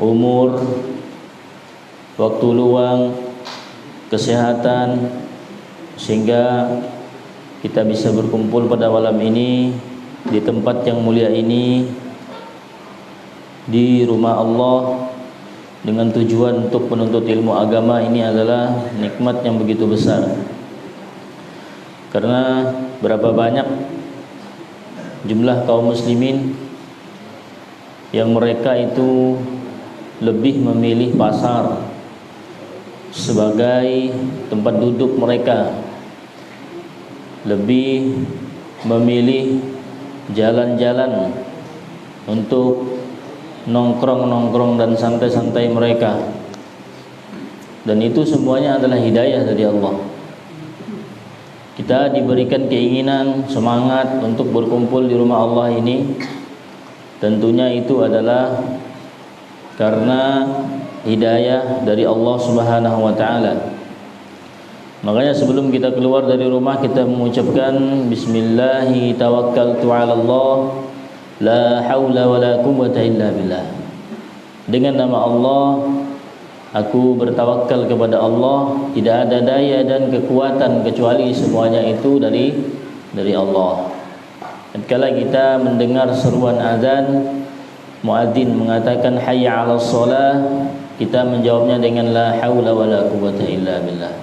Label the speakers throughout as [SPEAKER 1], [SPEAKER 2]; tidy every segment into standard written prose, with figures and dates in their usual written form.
[SPEAKER 1] umur, waktu luang, kesehatan, sehingga kita bisa berkumpul pada malam ini di tempat yang mulia ini, di rumah Allah, dengan tujuan untuk menuntut ilmu agama. Ini adalah nikmat yang begitu besar. Karena berapa banyak jumlah kaum muslimin yang mereka itu lebih memilih pasar sebagai tempat duduk mereka, lebih memilih jalan-jalan untuk nongkrong-nongkrong dan santai-santai mereka. Dan itu semuanya adalah hidayah dari Allah. Kita diberikan keinginan, semangat untuk berkumpul di rumah Allah ini. Tentunya itu adalah karena hidayah dari Allah Subhanahu wa taala. Makanya sebelum kita keluar dari rumah, kita mengucapkan bismillahi tawakkaltu 'ala Allah la haula wala quwwata illa billah. Dengan nama Allah aku bertawakal kepada Allah, tidak ada daya dan kekuatan kecuali semuanya itu dari Allah. Tatkala kita mendengar seruan azan, muadzin mengatakan hayya 'alas shalah, kita menjawabnya dengan la haula wala quwwata illa billah.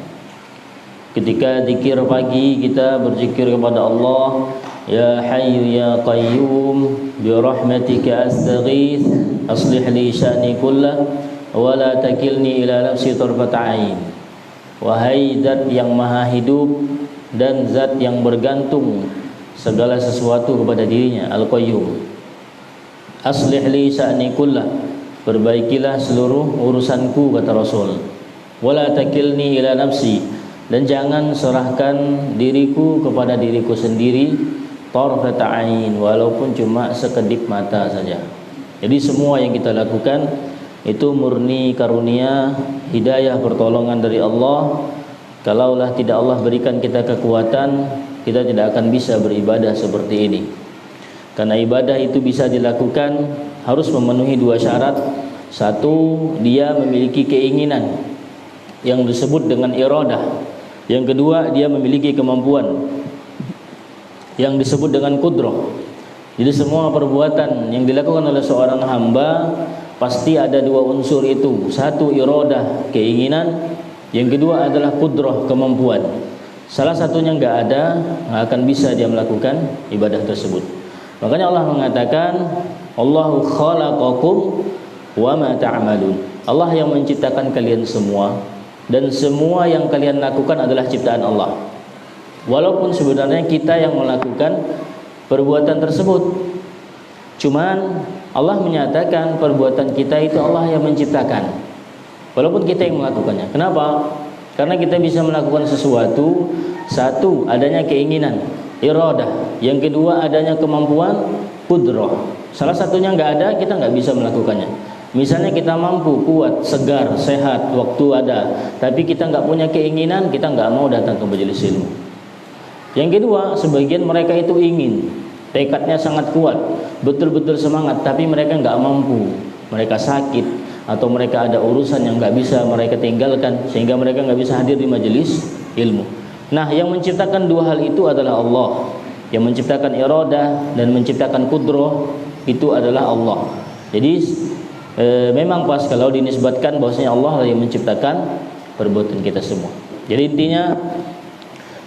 [SPEAKER 1] Ketika zikir pagi, kita berzikir kepada Allah, ya hayyu ya qayyum bi rahmatika astaghits aslih li sya'ni kullah wa la takilni ila nafsi tarfata ain. Wahai zat yang maha hidup dan zat yang bergantung segala sesuatu kepada dirinya, Al-Qayyum. Aslih li sya'ni kullah, perbaikilah seluruh urusanku, kata Rasul. Wa la takilni ila nafsi, dan jangan serahkan diriku kepada diriku sendiri, tarfata ain, walaupun cuma sekedip mata saja. Jadi semua yang kita lakukan itu murni karunia, hidayah, pertolongan dari Allah. Kalaulah tidak Allah berikan kita kekuatan, kita tidak akan bisa beribadah seperti ini. Karena ibadah itu bisa dilakukan harus memenuhi dua syarat. Satu, dia memiliki keinginan yang disebut dengan iradah. Yang kedua, dia memiliki kemampuan yang disebut dengan qudrah. Jadi semua perbuatan yang dilakukan oleh seorang hamba pasti ada dua unsur itu. Satu, iradah, keinginan. Yang kedua adalah qudrah, kemampuan. Salah satunya enggak ada, enggak akan bisa dia melakukan ibadah tersebut. Makanya Allah mengatakan, Allahu khalaqakum wa ma ta'malun. Allah yang menciptakan kalian semua, dan semua yang kalian lakukan adalah ciptaan Allah. Walaupun sebenarnya kita yang melakukan perbuatan tersebut, cuman Allah menyatakan perbuatan kita itu Allah yang menciptakan, walaupun kita yang melakukannya. Kenapa? Karena kita bisa melakukan sesuatu. Satu, adanya keinginan, iradah. Yang kedua, adanya kemampuan, qudrah. Salah satunya nggak ada, kita nggak bisa melakukannya. Misalnya kita mampu, kuat, segar, sehat, waktu ada, tapi kita nggak punya keinginan, kita nggak mau datang ke majelis ilmu. Yang kedua, sebagian mereka itu ingin, tekadnya sangat kuat, betul-betul semangat, tapi mereka nggak mampu, mereka sakit, atau mereka ada urusan yang nggak bisa mereka tinggalkan, sehingga mereka nggak bisa hadir di majelis ilmu. Nah, yang menciptakan dua hal itu adalah Allah. Yang menciptakan iradah dan menciptakan qudrah itu adalah Allah. Jadi memang pas kalau dinisbatkan bahwasanya Allah yang menciptakan perbuatan kita semua. Jadi intinya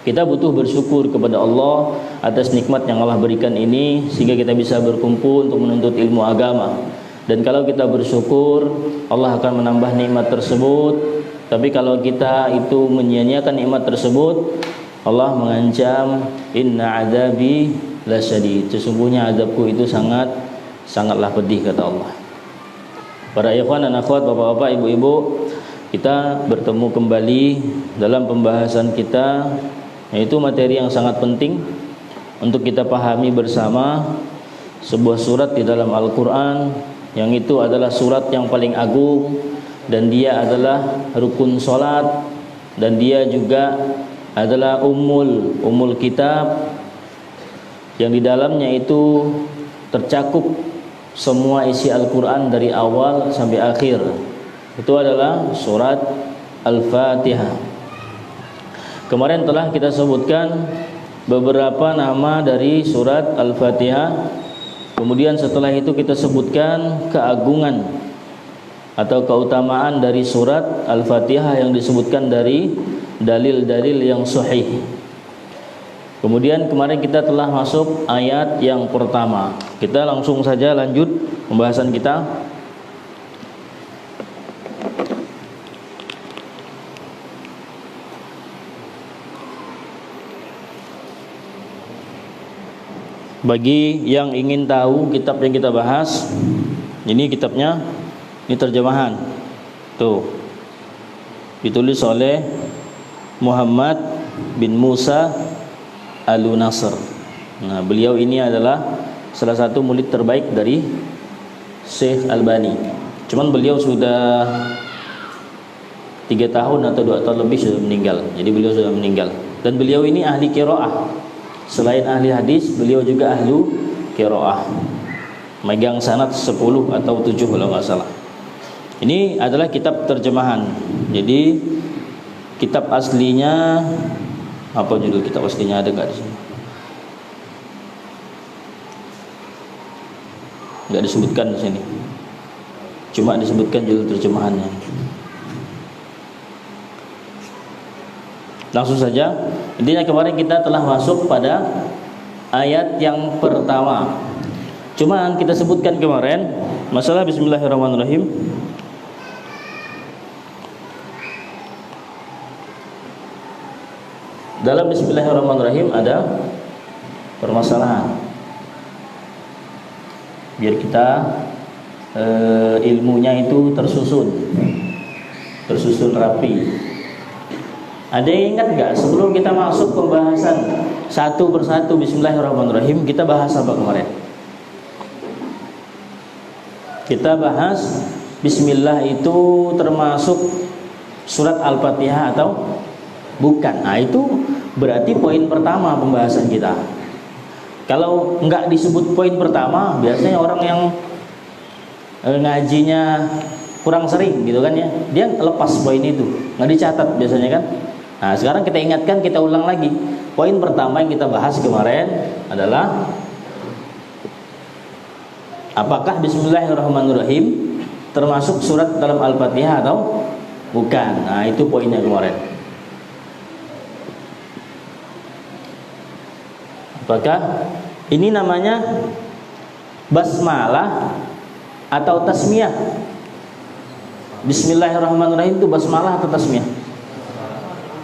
[SPEAKER 1] kita butuh bersyukur kepada Allah atas nikmat yang Allah berikan ini, sehingga kita bisa berkumpul untuk menuntut ilmu agama. Dan kalau kita bersyukur, Allah akan menambah nikmat tersebut. Tapi kalau kita itu menyia-nyiakan nikmat tersebut, Allah mengancam, inna azabi lasyadid, sesungguhnya azabku itu sangatlah pedih, kata Allah. Para ikhwan dan akhwat, bapak-bapak, ibu-ibu, kita bertemu kembali dalam pembahasan kita, yaitu materi yang sangat penting untuk kita pahami bersama. Sebuah surat di dalam Al-Quran, yang itu adalah surat yang paling agung, dan dia adalah rukun salat, dan dia juga adalah ummul kitab, yang di dalamnya itu tercakup semua isi Al-Quran dari awal sampai akhir. Itu adalah surat Al-Fatihah. Kemarin telah kita sebutkan beberapa nama dari surat Al-Fatihah. Kemudian setelah itu kita sebutkan keagungan atau keutamaan dari surat Al-Fatihah yang disebutkan dari dalil-dalil yang sahih. Kemudian kemarin kita telah masuk ayat yang pertama. Kita langsung saja lanjut pembahasan kita. Bagi yang ingin tahu kitab yang kita bahas, ini kitabnya, ini terjemahan. Tuh. Ditulis oleh Muhammad bin Musa Al-Nasr. Nah, beliau ini adalah salah satu murid terbaik dari Syekh Albani. Cuman beliau sudah 3 tahun atau 2 tahun lebih sudah meninggal. Jadi beliau sudah meninggal. Dan beliau ini ahli qiraah. Selain ahli hadis, beliau juga ahli qiraah. Megang sanad 10 atau 7 kalau nggak salah. Ini adalah kitab terjemahan. Jadi kitab aslinya, apa judul kitab aslinya, ada nggak di sini? Nggak disebutkan di sini. Cuma disebutkan judul terjemahannya. Langsung saja. Intinya kemarin kita telah masuk pada ayat yang pertama. Cuma kita sebutkan kemarin masalah Bismillahirrahmanirrahim. Dalam Bismillahirrahmanirrahim ada permasalahan. Biar kita ilmunya itu tersusun rapi. Ada yang ingat nggak sebelum kita masuk pembahasan satu persatu Bismillahirrahmanirrahim, kita bahas apa kemarin? Kita bahas Bismillah itu termasuk surat Al-Fatihah atau bukan? Nah, itu berarti poin pertama pembahasan kita. Kalau nggak disebut poin pertama, biasanya orang yang ngajinya kurang sering gitu kan ya, dia lepas poin itu, nggak dicatat biasanya kan. Nah, sekarang kita ingatkan, kita ulang lagi. Poin pertama yang kita bahas kemarin adalah apakah Bismillahirrahmanirrahim termasuk surat dalam Al-Fatihah atau bukan? Nah, itu poinnya kemarin. Apakah ini namanya basmalah atau tasmiyah? Bismillahirrahmanirrahim itu basmalah atau tasmiyah?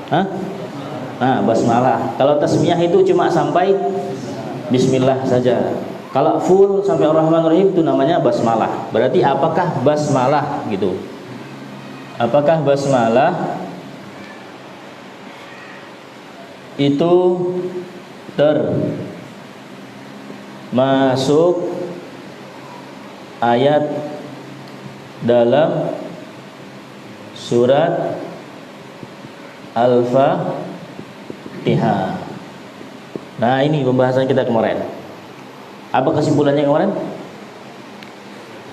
[SPEAKER 1] Hah? Nah, basmalah. Kalau tasmiyah itu cuma sampai Bismillah saja. Kalau full sampai Ar-Rahmanir-Rahim itu namanya basmalah. Berarti apakah basmalah gitu? Apakah basmalah itu termasuk ayat dalam surat Al-Fatihah? Nah, ini pembahasan kita kemarin. Apa kesimpulannya kemarin?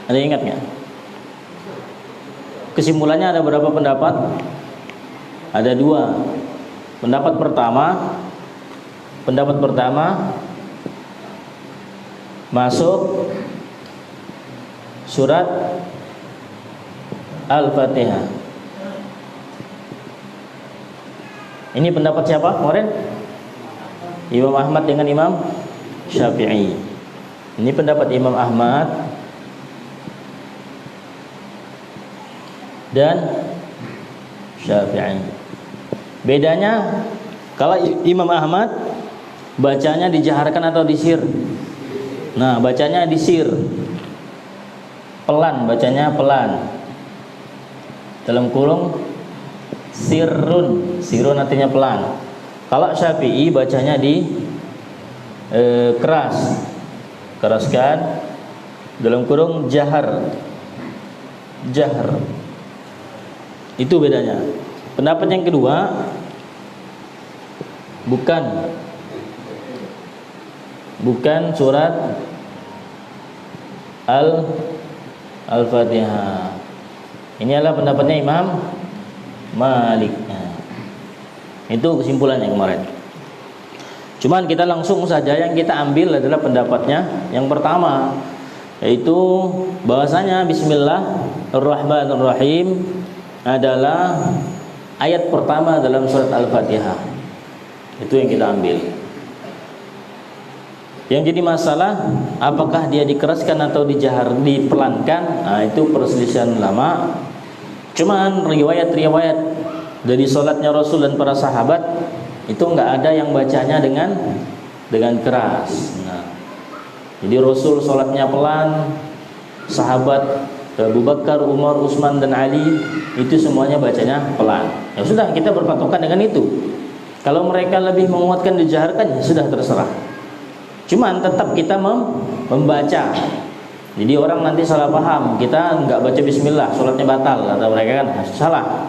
[SPEAKER 1] Ada yang ingat nggak? Kesimpulannya ada berapa pendapat? Ada 2. Pendapat pertama masuk surat Al-Fatihah. Ini pendapat siapa kemarin? Imam Ahmad dengan Imam Syafi'i. Ini pendapat Imam Ahmad dan Syafi'i. Bedanya, kalau Imam Ahmad bacanya dijaharkan atau disir? Nah, bacanya disir. Pelan, bacanya pelan. Dalam kurung sirrun. Sirrun artinya pelan. Kalau Syafi'i bacanya di keras. Keraskan. Dalam kurung jahar. Jahar. Itu bedanya. Pendapat yang kedua, bukan surat Al-Fatihah. Ini adalah pendapatnya Imam Malik. Itu kesimpulannya kemarin. Cuman kita langsung saja yang kita ambil adalah pendapatnya yang pertama, yaitu bahwasanya Bismillahirrahmanirrahim adalah ayat pertama dalam surat Al-Fatihah. Itu yang kita ambil. Yang jadi masalah apakah dia dikeraskan atau dipelankan, nah itu perselisihan ulama. Cuman riwayat-riwayat dari salatnya Rasul dan para sahabat itu enggak ada yang bacanya dengan keras. Nah, jadi Rasul salatnya pelan, sahabat Abu Bakar, Umar, Utsman dan Ali itu semuanya bacanya pelan. Ya sudah, kita berpatokan dengan itu. Kalau mereka lebih menguatkan dijaharkan, ya sudah terserah. Cuman tetap kita membaca. Jadi orang nanti salah paham, kita enggak baca bismillah, salatnya batal, kata mereka kan. Salah.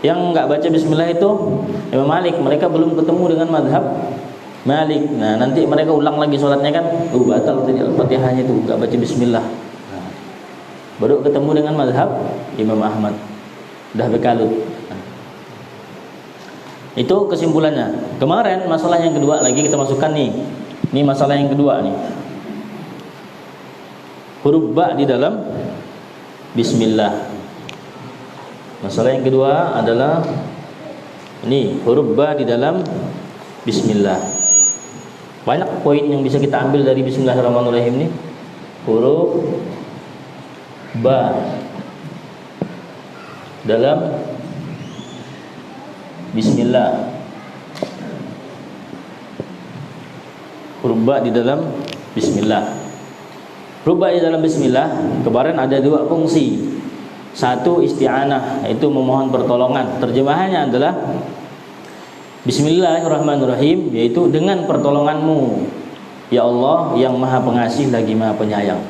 [SPEAKER 1] Yang enggak baca bismillah itu Imam Malik, mereka belum ketemu dengan mazhab Malik. Nah, nanti mereka ulang lagi salatnya kan, batal tadi Al-Fatihahnya itu enggak baca bismillah. Nah, baru ketemu dengan mazhab Imam Ahmad. Dah bekalut. Nah, itu kesimpulannya. Kemarin masalah yang kedua lagi kita masukkan nih. Ini masalah yang kedua nih. Huruf ba di dalam bismillah. Masalah yang kedua adalah ini huruf ba di dalam bismillah. Banyak poin yang bisa kita ambil dari bismillahirrahmanirrahim ini. Huruf ba dalam bismillah. Huruf ba di dalam bismillah. Huruf ba di dalam bismillah kemarin ada dua fungsi. Satu isti'anah, yaitu memohon pertolongan. Terjemahannya adalah Bismillahirrahmanirrahim, yaitu dengan pertolonganmu ya Allah yang maha pengasih lagi maha penyayang.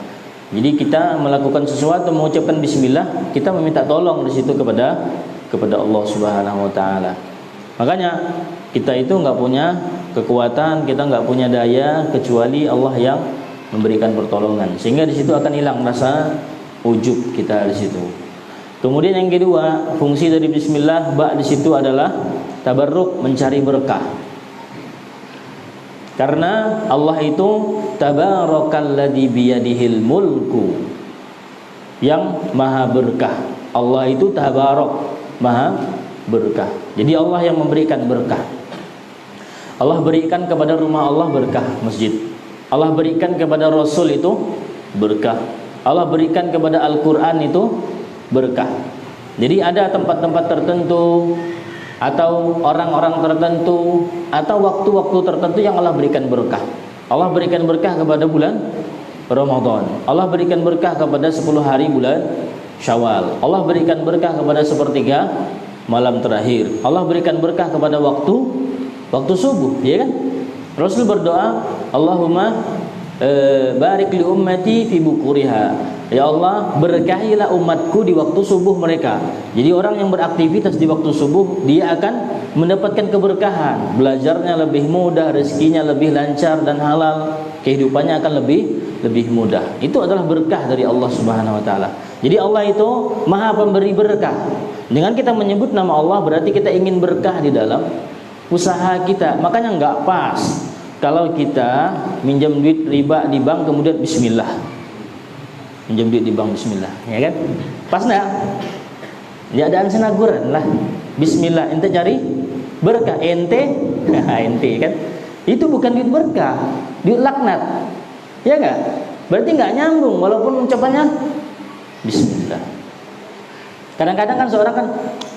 [SPEAKER 1] Jadi kita melakukan sesuatu, mengucapkan bismillah, kita meminta tolong di situ kepada Allah Subhanahu wa taala. Makanya kita itu enggak punya kekuatan, kita enggak punya daya kecuali Allah yang memberikan pertolongan. Sehingga di situ akan hilang rasa ujub kita di situ. Kemudian yang kedua, fungsi dari bismillah ba di situ adalah tabarruk, mencari berkah. Karena Allah itu tabarakalladzi biyadihil mulku, yang maha berkah. Allah itu tabarak, maha berkah. Jadi Allah yang memberikan berkah. Allah berikan kepada rumah Allah berkah masjid. Allah berikan kepada Rasul itu berkah. Allah berikan kepada Al-Quran itu berkah. Jadi ada tempat-tempat tertentu atau orang-orang tertentu atau waktu-waktu tertentu yang Allah berikan berkah. Allah berikan berkah kepada bulan Ramadan. Allah berikan berkah kepada 10 hari bulan Syawal. Allah berikan berkah kepada sepertiga malam terakhir. Allah berikan berkah kepada waktu subuh, ya kan? Rasul berdoa, Allahumma barik li ummati fi bukuriha. Ya Allah, berkahilah umatku di waktu subuh mereka. Jadi orang yang beraktivitas di waktu subuh, dia akan mendapatkan keberkahan. Belajarnya lebih mudah, rezekinya lebih lancar dan halal, kehidupannya akan lebih mudah. Itu adalah berkah dari Allah Subhanahu wa taala. Jadi Allah itu Maha Pemberi berkah. Dengan kita menyebut nama Allah berarti kita ingin berkah di dalam usaha kita. Makanya enggak pas kalau kita minjam duit riba di bank kemudian bismillah. Minjam duit di bank bismillah, ya kan? Pas enggak? Ya ada senaguran lah. Bismillah, ente cari berkah, ente kan? Itu bukan duit berkah, duit laknat. Ya enggak? Berarti enggak nyambung walaupun ucapannya bismillah. Kadang-kadang kan seorang kan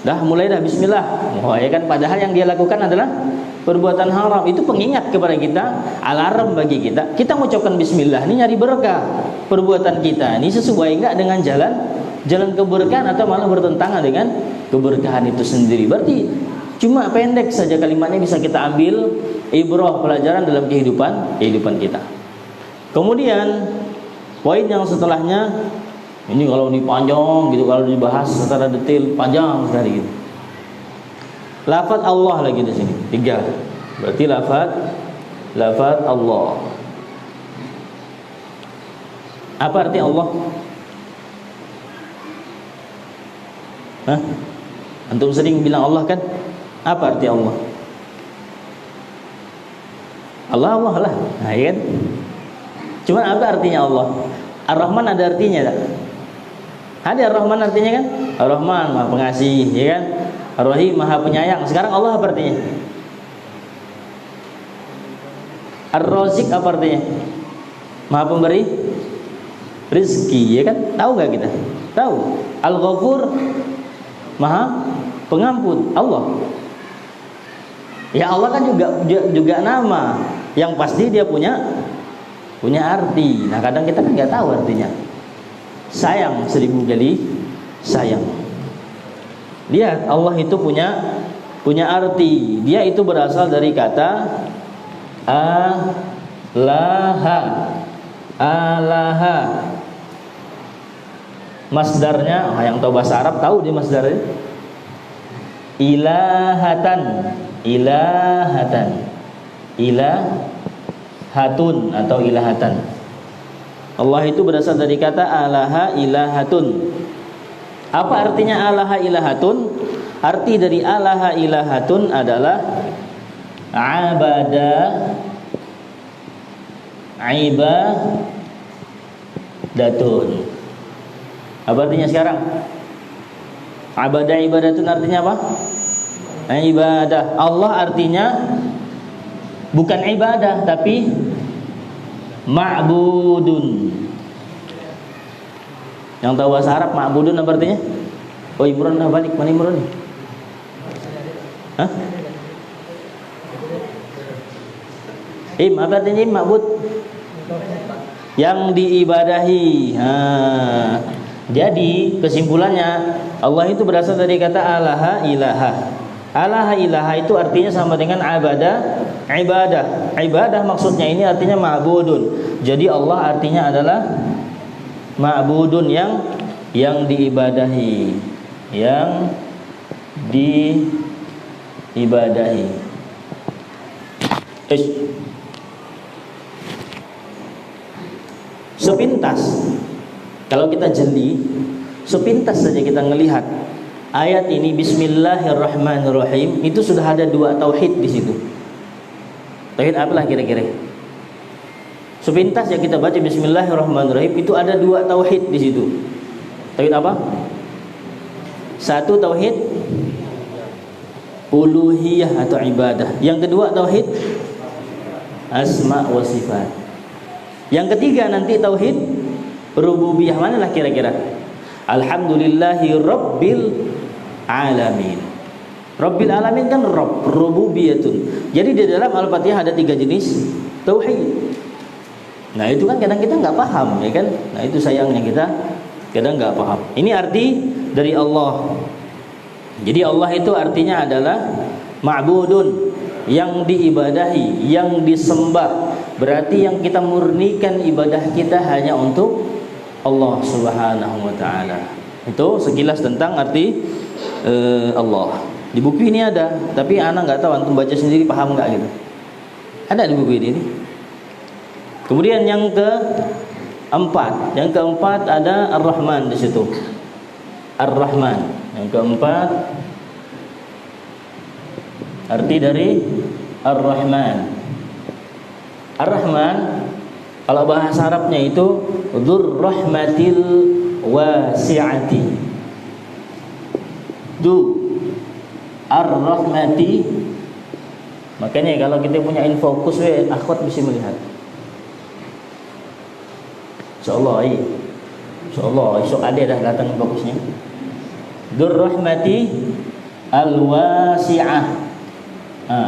[SPEAKER 1] dah mulai dah bismillah. Oh ya kan, padahal yang dia lakukan adalah perbuatan haram. Itu pengingat kepada kita, alarm bagi kita. Kita mengucapkan bismillah ini nyari berkah. Perbuatan kita ini sesuai enggak dengan jalan keberkahan atau malah bertentangan dengan keberkahan itu sendiri. Berarti cuma pendek saja kalimatnya bisa kita ambil ibrah, pelajaran dalam kehidupan kita. Kemudian poin yang setelahnya ini kalau ini panjang gitu, kalau dibahas secara detail panjang sekali gitu. Lafaz Allah lagi di sini 3. Berarti lafaz Allah. Apa arti Allah? Hah? Antum sering bilang Allah kan? Apa arti Allah? Allah lah. Nah, ya kan? Cuma apa artinya Allah? Ar-Rahman ada artinya tak? Ada Ar-Rahman artinya kan? Ar-Rahman Maha Pengasih, ya kan? Ar-Rahim Maha Penyayang. Sekarang Allah apa artinya? Ar-Razik apa artinya? Maha Pemberi rizki, ya kan? Tahu gak kita? Tahu. Al-Ghafur Maha Pengampun, Allah. Ya Allah kan juga nama yang pasti dia punya arti. Nah kadang kita kan nggak tahu artinya. Sayang 1000 kali sayang. Lihat, Allah itu punya arti. Dia itu berasal dari kata alaha. Masdarnya, yang tahu bahasa Arab tahu dia masdarnya. Ilahatun atau ilahatan. Allah itu berasal dari kata alaha ilahatun. Apa artinya alaha ilahatun? Arti dari alaha ilahatun adalah ibadatun. Apa artinya sekarang? Ibadatun artinya apa? Ibadah. Allah artinya bukan ibadah tapi ma'budun. Yang tahu bahasa Arab ma'budun apa artinya? Oh Imron dah balik, mana Imron nih? Hah? Apa artinya ma'bud? Yang diibadahi. Jadi kesimpulannya Allah itu berasal dari kata alaha ilaha. Alaha ilaha itu artinya sama dengan ibadah maksudnya ini artinya ma'budun. Jadi Allah artinya adalah ma'budun yang diibadahi, Sepintas kalau kita jeli, sepintas saja kita melihat ayat ini Bismillahirrahmanirrahim, itu sudah ada 2 tauhid di situ. Tauhid apalah kira-kira? Sepintas ya kita baca Bismillahirrahmanirrahim, itu ada 2 tauhid di situ. Tauhid apa? 1 tauhid uluhiyah atau ibadah. Yang kedua tauhid asma wa sifat. Yang ketiga nanti tauhid rububiyah. Manalah kira-kira? Alhamdulillahi rabbil alamin. Rabbil alamin kan Rabb, rububiyatun. Jadi di dalam Al-Fatihah ada 3 jenis tauhid. Nah itu kan kadang kita nggak paham, ya kan? Nah itu sayangnya kita kadang nggak paham. Ini arti dari Allah. Jadi Allah itu artinya adalah ma'budun, yang diibadahi, yang disembah. Berarti yang kita murnikan ibadah kita hanya untuk Allah Subhanahu wa taala. Itu sekilas tentang arti Allah. Di buku ini ada, tapi anak nggak tahu, antum baca sendiri paham nggak gitu. Ada di buku ini. Kemudian yang keempat ada Ar-Rahman di situ. Ar-Rahman. Yang keempat arti dari Ar-Rahman. Ar-Rahman kalau bahasa Arabnya itu dzur rahmatil wasi'ati. Ar-Rahmati. Makanya kalau kita punya infokus akhwat bisa melihat. Insyaallah esok ada dah datang fokusnya. Dzur rahmati al-wasi'ah.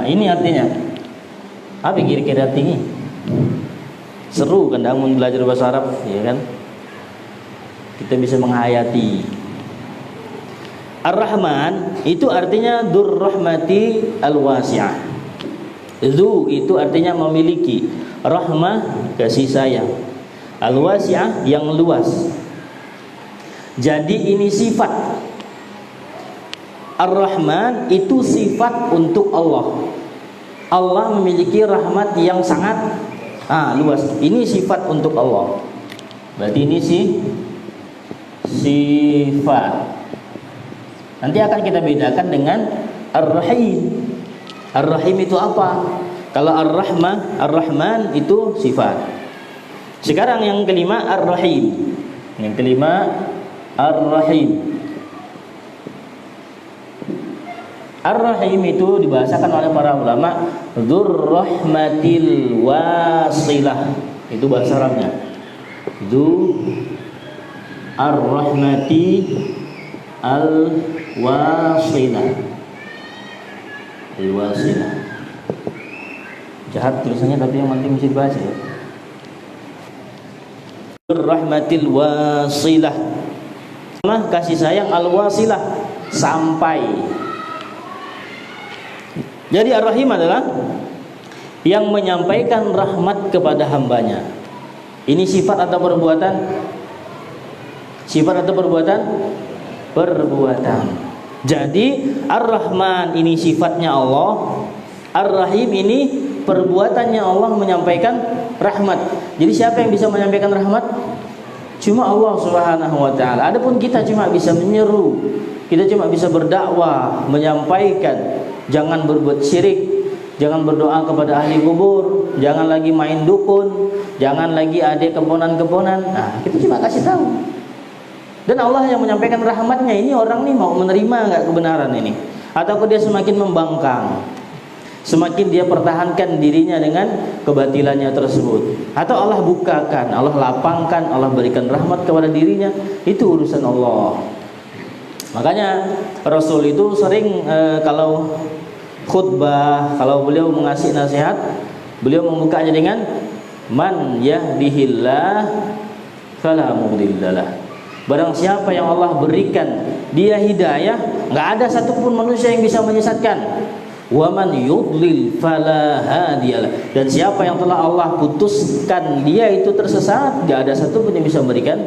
[SPEAKER 1] Ini artinya. Apa kira-kira artinya? Seru kan dalam belajar bahasa Arab, ya kan? Kita bisa menghayati. Ar-Rahman itu artinya dzur rahmati al-wasi'ah. Dzu itu artinya memiliki, rahmah kasih sayang, al-wasi'ah yang luas. Jadi ini sifat. Ar-Rahman itu sifat untuk Allah. Allah memiliki rahmat yang sangat luas. Ini sifat untuk Allah. Berarti ini sifat. Nanti akan kita bedakan dengan Ar-Rahim. Ar-Rahim itu apa? Kalau Ar-Rahman itu sifat. Sekarang yang kelima Ar-Rahim. Yang kelima Ar-Rahim. Ar-Rahim itu dibahasakan oleh para ulama Dzur-Rahmatil Wasilah. Itu bahasa Arabnya. Ar-Rahmati Al-Wasilah. Al-Wasilah. Jahat tulisannya tapi yang penting mesti dibaca ya. Ar-Rahmatil Wasilah. Kasih sayang Al-Wasilah sampai. Jadi Ar-Rahim adalah yang menyampaikan rahmat kepada hambanya. Ini sifat atau perbuatan? Sifat atau perbuatan? Perbuatan. Jadi Ar-Rahman ini sifatnya Allah, Ar-Rahim ini perbuatannya Allah menyampaikan rahmat. Jadi siapa yang bisa menyampaikan rahmat? Cuma Allah Subhanahu wa taala. Adapun kita cuma bisa menyeru, kita cuma bisa berdakwah, menyampaikan, jangan berbuat syirik, jangan berdoa kepada ahli kubur, jangan lagi main dukun, jangan lagi ada keponan-keponan. Nah, kita cuma kasih tahu. Dan Allah yang menyampaikan rahmatnya. Ini orang nih mau menerima nggak kebenaran ini? Atau dia semakin membangkang, semakin dia pertahankan dirinya dengan kebatilannya tersebut? Atau Allah bukakan, Allah lapangkan, Allah berikan rahmat kepada dirinya? Itu urusan Allah. Makanya Rasul itu sering kalau khutbah, kalau beliau mengasih nasihat, beliau membukanya dengan man yahdihillah fala mudhillalah. Barang siapa yang Allah berikan dia hidayah, nggak ada satupun manusia yang bisa menyesatkan. Wa man yudlil fala hadiyalah. Dan siapa yang telah Allah putuskan dia itu tersesat, nggak ada satupun yang bisa memberikan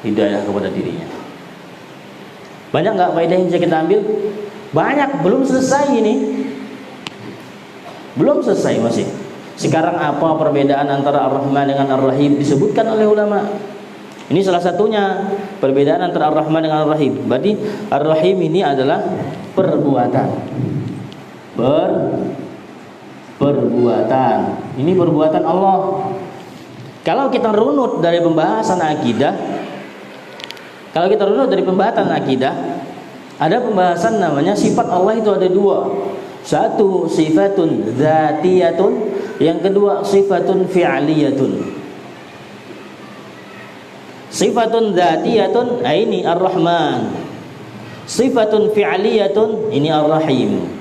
[SPEAKER 1] hidayah kepada dirinya. Banyak nggak faedah yang bisa kita ambil? Banyak, belum selesai ini. Belum selesai masih. Sekarang apa perbedaan antara Ar-Rahman dengan Ar-Rahim disebutkan oleh ulama. Ini salah satunya perbedaan antara Ar-Rahman dengan Ar-Rahim. Berarti Ar-Rahim ini adalah perbuatan. Perbuatan. Ini perbuatan Allah. Kalau kita runut dari pembahasan akidah, ada pembahasan namanya sifat Allah itu ada dua. Satu sifatun dzatiyatun, yang kedua sifatun fi'liyatun. Sifatun dzatiyatun ini Ar-Rahman. Sifatun fi'liyatun ini Ar-Rahim.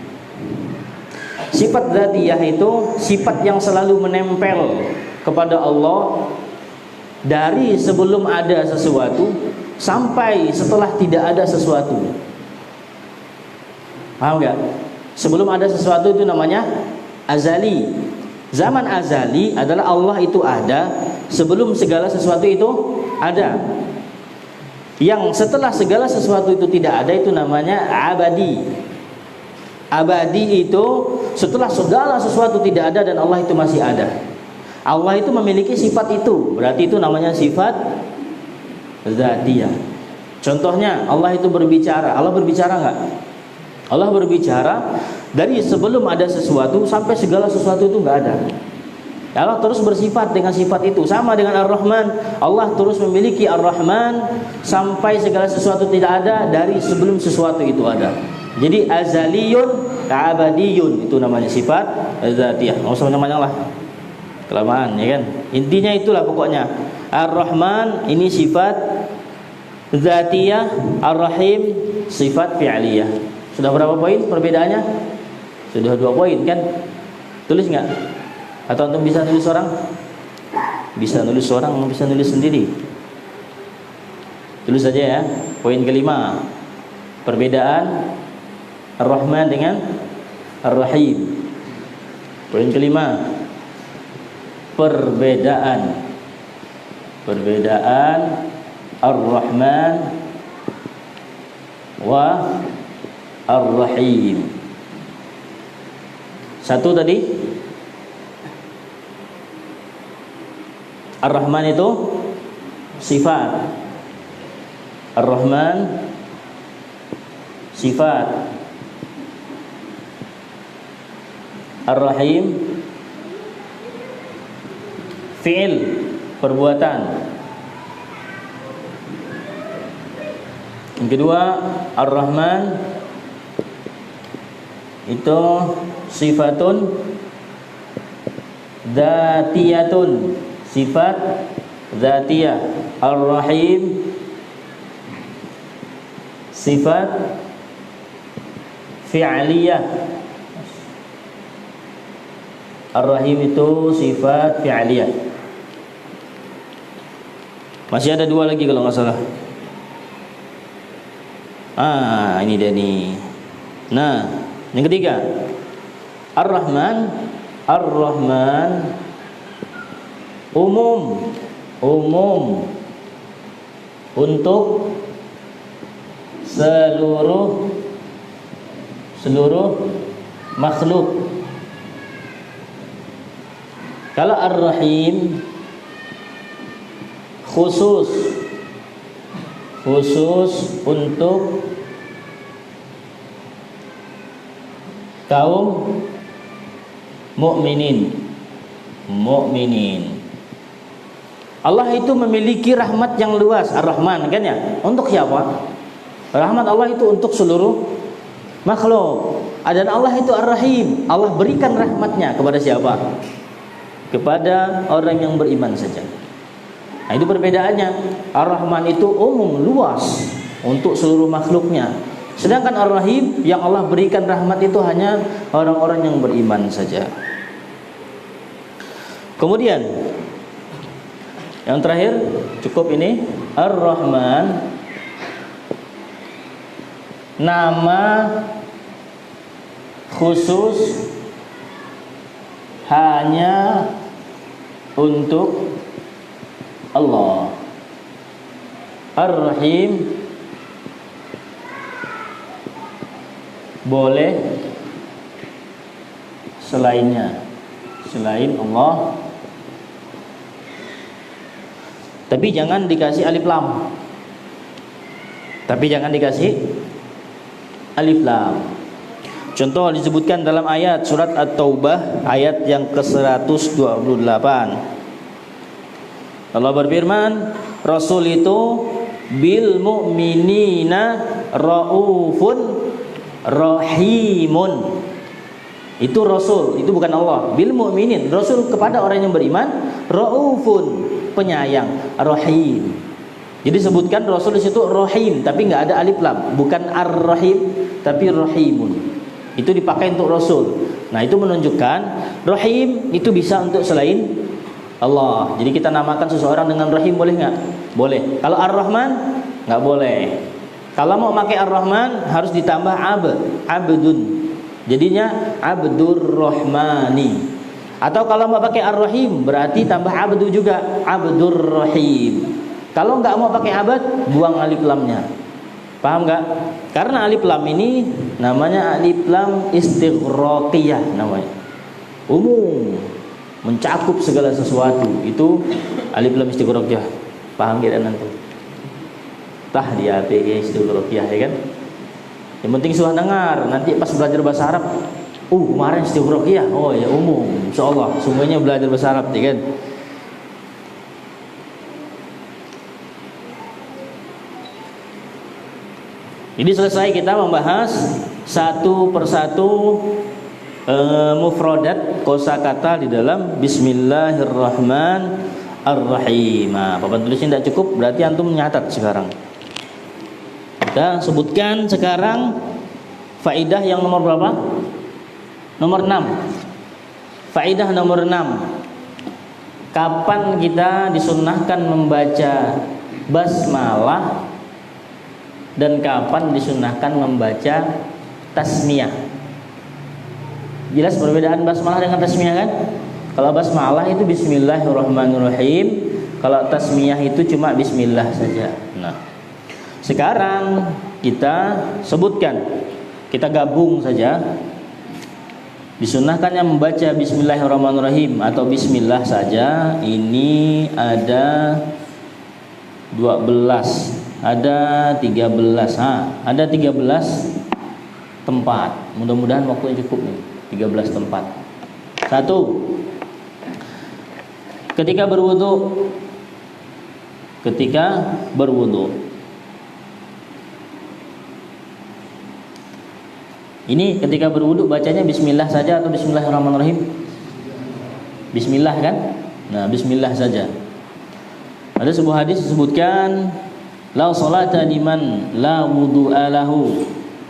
[SPEAKER 1] Sifat dzatiyah itu sifat yang selalu menempel kepada Allah dari sebelum ada sesuatu sampai setelah tidak ada sesuatu. Paham enggak? Sebelum ada sesuatu itu namanya azali. Zaman azali adalah Allah itu ada sebelum segala sesuatu itu ada. Yang setelah segala sesuatu itu tidak ada itu namanya abadi. Abadi itu setelah segala sesuatu tidak ada dan Allah itu masih ada. Allah itu memiliki sifat itu, berarti itu namanya sifat dzatiyah. Contohnya Allah itu berbicara. Allah berbicara enggak? Allah berbicara dari sebelum ada sesuatu sampai segala sesuatu itu enggak ada. Allah terus bersifat dengan sifat itu. Sama dengan Ar-Rahman, Allah terus memiliki Ar-Rahman sampai segala sesuatu tidak ada dari sebelum sesuatu itu ada. Jadi azaliyun abadiyun itu namanya sifat dzatiyah. Enggak usah banyak-banyak lah, kelamaan ya kan. Intinya itulah pokoknya. Ar-Rahman ini sifat dzatiyah, Ar-Rahim sifat fi'liyah. Sudah berapa poin perbedaannya? Sudah 2 poin kan? Tulis nggak? Atau antum bisa nulis orang? Bisa nulis orang, bisa nulis sendiri. Tulis saja ya. Poin kelima, perbedaan Ar-Rahman dengan Ar-Rahim. Poin kelima, perbedaan Ar-Rahman wa Ar-Rahim. Satu tadi, Ar-Rahman itu sifat. Ar-Rahman sifat. Ar-Rahim fi'il, perbuatan. Yang kedua, Ar-Rahman itu sifatun dzatiyatun, sifat dzatiyah. Ar-Rahim sifat fi'liyah. Ar-Rahim itu sifat fi'liyah. Masih ada dua lagi kalau nggak salah. Ini dia nih. Nah, yang ketiga, Ar-Rahman. Ar-Rahman umum untuk seluruh makhluk. Kalau Ar-Rahim khusus untuk kaum mukminin. Allah itu memiliki rahmat yang luas, Ar-Rahman kan ya? Untuk siapa? Rahmat Allah itu untuk seluruh makhluk. Dan Allah itu Ar-Rahim. Allah berikan rahmatnya kepada siapa? Kepada orang yang beriman saja. Nah, itu perbedaannya. Ar-Rahman itu umum, luas untuk seluruh makhluknya. Sedangkan Ar-Rahim yang Allah berikan rahmat itu hanya orang-orang yang beriman saja. Kemudian yang terakhir, cukup ini, Ar-Rahman nama khusus hanya untuk Allah. Ar-Rahim boleh selainnya, selain Allah, tapi jangan dikasih alif lam. Contoh disebutkan dalam ayat surat At-Taubah ayat yang ke-128. Allah berfirman, Rasul itu bil mu'minina raufun rahimun. Itu Rasul, itu bukan Allah. Bil mu'minin, Rasul kepada orang yang beriman, raufun, penyayang, rahim. Jadi sebutkan Rasul di situ rahim, tapi nggak ada alif lam, bukan ar-rahim, tapi rahimun. Itu dipakai untuk Rasul. Nah, itu menunjukkan rahim itu bisa untuk selain Allah. Jadi kita namakan seseorang dengan rahim boleh nggak? Boleh. Kalau ar-Rahman nggak boleh. Kalau mau pakai ar-Rahman harus ditambah abdun. Jadinya Abdur Rahmani. Atau kalau mau pakai ar-Rahim berarti tambah abdu juga, Abdur Rahim. Kalau nggak mau pakai abad, buang alif lamnya. Paham nggak? Karena alif lam ini namanya alif lam istighraqiyah namanya. Umum, mencakup segala sesuatu. Itu alif lam istighraqiyah. Paham kita nanti? Tah dia PG istighraqiyah ya kan? Yang penting sudah dengar. Nanti pas belajar bahasa Arab, kemarin istighraqiyah. Oh ya umum. Insyaallah semuanya belajar bahasa Arab ya kan? Jadi selesai kita membahas satu persatu mufradat kosakata di dalam Bismillahirrahmanirrahim. Papan tulisnya tidak cukup, berarti antum menyatat sekarang. Kita sebutkan sekarang faidah yang nomor berapa? Nomor 6. Faidah nomor 6. Kapan kita disunnahkan membaca basmalah dan kapan disunahkan membaca tasmiyah? Jelas perbedaan basmalah dengan tasmiyah kan? Kalau basmalah itu Bismillahirrahmanirrahim, kalau tasmiyah itu cuma Bismillah saja. Nah, sekarang kita sebutkan, kita gabung saja. Disunahkannya membaca Bismillahirrahmanirrahim atau Bismillah saja. Ini ada 12, ada 13. Ada 13 tempat. Mudah-mudahan waktunya cukup nih. 13 tempat. 1. Ketika berwudu. Ini ketika berwudu bacanya bismillah saja atau bismillahirrahmanirrahim? Bismillah kan? Nah, bismillah saja. Ada sebuah hadis disebutkan la salata liman la wudu'a lahu.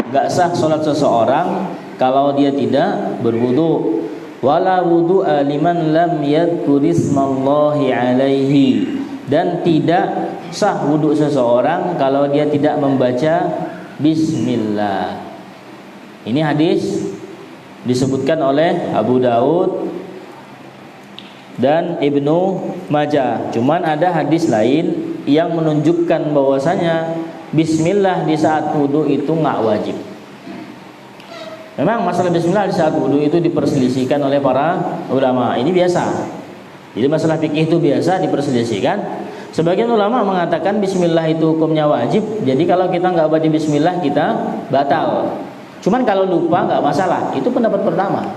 [SPEAKER 1] Enggak sah salat seseorang kalau dia tidak berwudu. Wala wudu'a liman lam yadhkur ismallahi alaihi. Dan tidak sah wudu seseorang kalau dia tidak membaca bismillah. Ini hadis disebutkan oleh Abu Daud dan Ibnu Majah. Cuman ada hadis lain yang menunjukkan bahwasanya bismillah di saat wudu itu nggak wajib. Memang masalah bismillah di saat wudu itu diperselisihkan oleh para ulama. Ini biasa. Jadi masalah fikih itu biasa diperselisihkan. Sebagian ulama mengatakan bismillah itu hukumnya wajib. Jadi kalau kita nggak baca bismillah kita batal. Cuman kalau lupa nggak masalah. Itu pendapat pertama.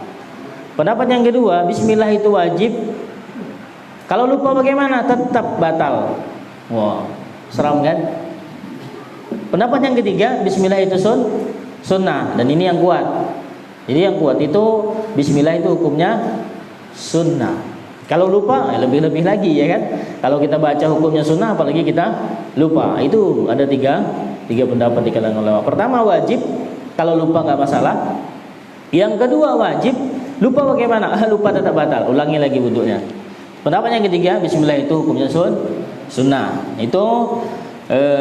[SPEAKER 1] Pendapat yang kedua, bismillah itu wajib. Kalau lupa bagaimana? Tetap batal. Wah, seram kan? Pendapat yang ketiga, bismillah itu sunnah. Dan ini yang kuat. Jadi yang kuat itu bismillah itu hukumnya sunnah. Kalau lupa lebih-lebih lagi ya kan. Kalau kita baca hukumnya sunnah apalagi kita lupa. Itu ada tiga pendapat di kalangan ulama. Pertama wajib. Kalau lupa nggak masalah. Yang kedua wajib, lupa bagaimana? Lupa tetap batal. Ulangi lagi wudunya. Pendapat yang ketiga, bismillah itu hukumnya sunnah. Itu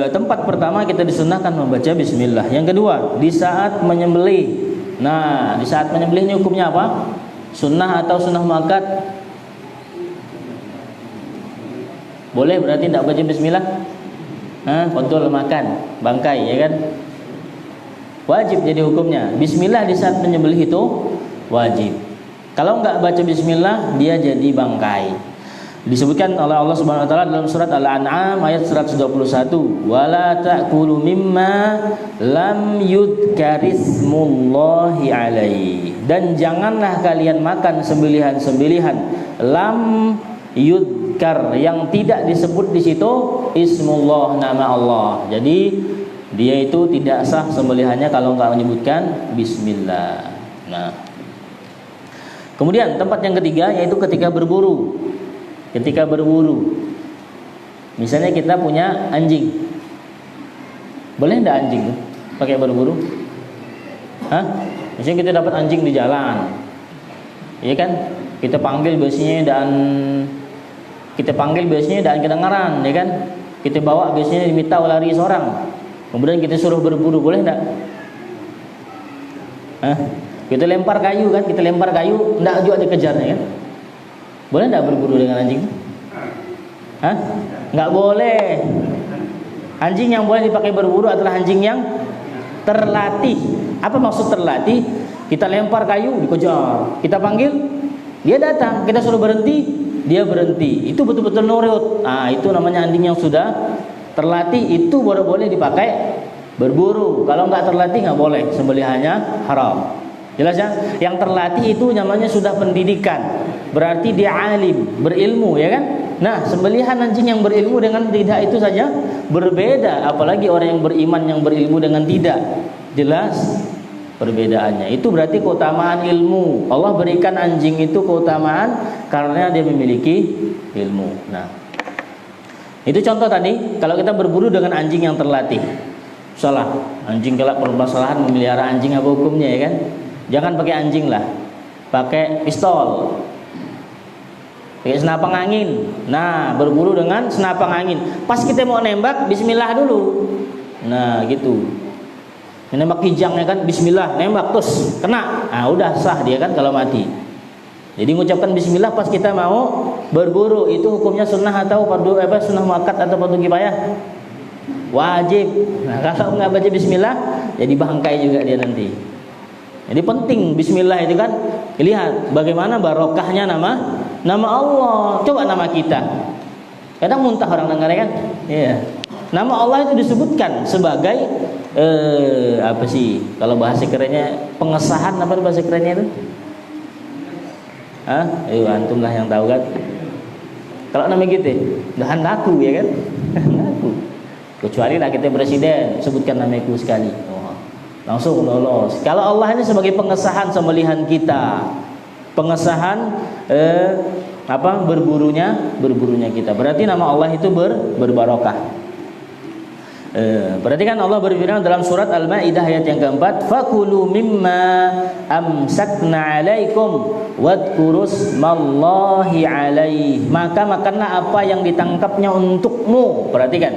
[SPEAKER 1] tempat pertama kita disunnahkan membaca bismillah. Yang kedua, di saat menyembelih. Nah, di saat menyembelih ini hukumnya apa? Sunnah atau sunnah muakkad? Boleh berarti tidak baca bismillah? Kontrol makan bangkai ya kan? Wajib jadi hukumnya. Bismillah di saat menyembelih itu wajib. Kalau enggak baca bismillah dia jadi bangkai. Disebutkan oleh Allah Subhanahu wa taala dalam surat Al-An'am ayat 121, "Wala ta'kulu mimma lam yudkarismullahi alaihi." Dan janganlah kalian makan sembelihan-sembelihan lam yudkar yang tidak disebut di situ ismullah, nama Allah. Jadi dia itu tidak sah sembelihannya kalau enggak menyebutkan bismillah. Nah, kemudian tempat yang ketiga yaitu ketika berburu. Ketika berburu, misalnya kita punya anjing, boleh enggak anjing pakai berburu? Misalnya kita dapat anjing di jalan, iya kan? Kita panggil biasanya dan kedengaran, ya kan? Kita bawa biasanya diminta lari seorang. Kemudian kita suruh berburu, boleh enggak? Kita lempar kayu kan, enggak juga dikejarnya kan? Boleh enggak berburu dengan anjing? Enggak boleh. Anjing yang boleh dipakai berburu adalah anjing yang terlatih. Apa maksud terlatih? Kita lempar kayu, dikejar. Kita panggil, dia datang. Kita suruh berhenti, dia berhenti. Itu betul-betul nurut. Itu namanya anjing yang sudah terlatih, itu baru boleh dipakai berburu. Kalau enggak terlatih enggak boleh, sembelihannya haram. Jelas ya? Yang terlatih itu namanya sudah pendidikan. Berarti dia alim, berilmu ya kan? Nah, sembelihan anjing yang berilmu dengan tidak itu saja berbeda, apalagi orang yang beriman yang berilmu dengan tidak. Jelas perbedaannya. Itu berarti keutamaan ilmu. Allah berikan anjing itu keutamaan karena dia memiliki ilmu. Nah, itu contoh tadi. Kalau kita berburu dengan anjing yang terlatih, salah. Anjing kelak permasalahan memelihara anjing apa hukumnya ya kan? Jangan pakai anjing lah, pakai pistol, pakai senapang angin. Nah, berburu dengan senapang angin. Pas kita mau nembak, bismillah dulu. Nah, gitu. Menembak kijangnya kan, bismillah, nembak terus kena. Udah sah dia kan kalau mati. Jadi mengucapkan bismillah pas kita mau berburu itu hukumnya sunnah atau fardu sunnah muakkad atau fardu kifayah? Wajib. Nah, kalau nggak baca bismillah jadi bangkai juga dia nanti. Jadi penting bismillah itu kan. Lihat bagaimana barokahnya nama Allah. Coba nama kita. Kadang muntah orang dengar kan? Iya. Nama Allah itu disebutkan sebagai apa sih? Kalau bahasa kerennya pengesahan, apa bahasa kerennya itu? Antum lah yang tahu kan. Kalau namanya gitu, dahan laku ya kan? Laku. Kecuali lah kita presiden, sebutkan namaku sekali. Langsung lolos. Kalau Allah ini sebagai pengesahan sembelihan kita, pengesahan berburunya kita. Berarti nama Allah itu berbarokah. Berarti kan Allah berfirman dalam surat Al-Maidah ayat yang keempat, fakulu mimma amsakna alaikum wadhkurusmallahi alaih. Maka makanlah apa yang ditangkapnya untukmu. Perhatikan,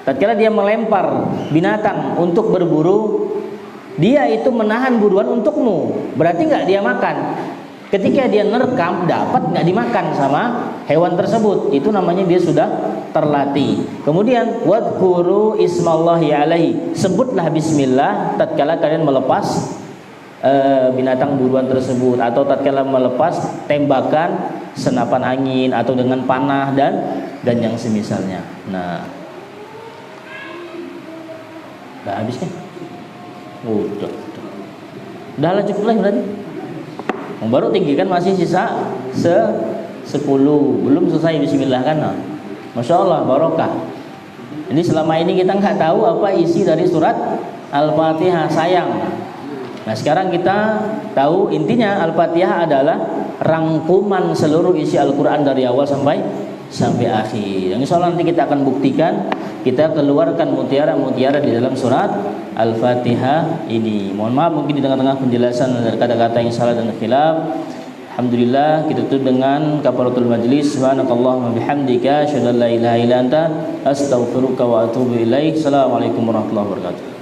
[SPEAKER 1] tatkala dia melempar binatang untuk berburu, dia itu menahan buruan untukmu. Berarti nggak dia makan. Ketika dia nerekam, dapat nggak dimakan sama hewan tersebut, itu namanya dia sudah terlatih. Kemudian wadhkuru ismallahi alaihi, sebutlah bismillah tatkala kalian melepas binatang buruan tersebut, atau tatkala melepas tembakan senapan angin atau dengan panah dan yang semisalnya. Nah, udah habis kan? Udah lah, cukup lah berarti. Baru tinggi kan, masih sisa 10, belum selesai bismillah kan. Masya Allah, barokah. Jadi selama ini kita nggak tahu apa isi dari surat Al-Fatihah, sayang. Nah sekarang kita tahu intinya. Al-Fatihah adalah rangkuman seluruh isi Al-Quran dari awal sampai akhir. Yang insya Allah nanti kita akan buktikan, kita keluarkan mutiara-mutiara di dalam surat Al-Fatihah ini. Mohon maaf mungkin di tengah-tengah penjelasan dari kata-kata yang salah dan khilaf. Alhamdulillah, kita tutup dengan kafaratul majlis. Subhanakallahumma bihamdika asyhadu an la ilaha illa anta astaghfiruka wa atubu ilaik. Assalamualaikum warahmatullahi wabarakatuh.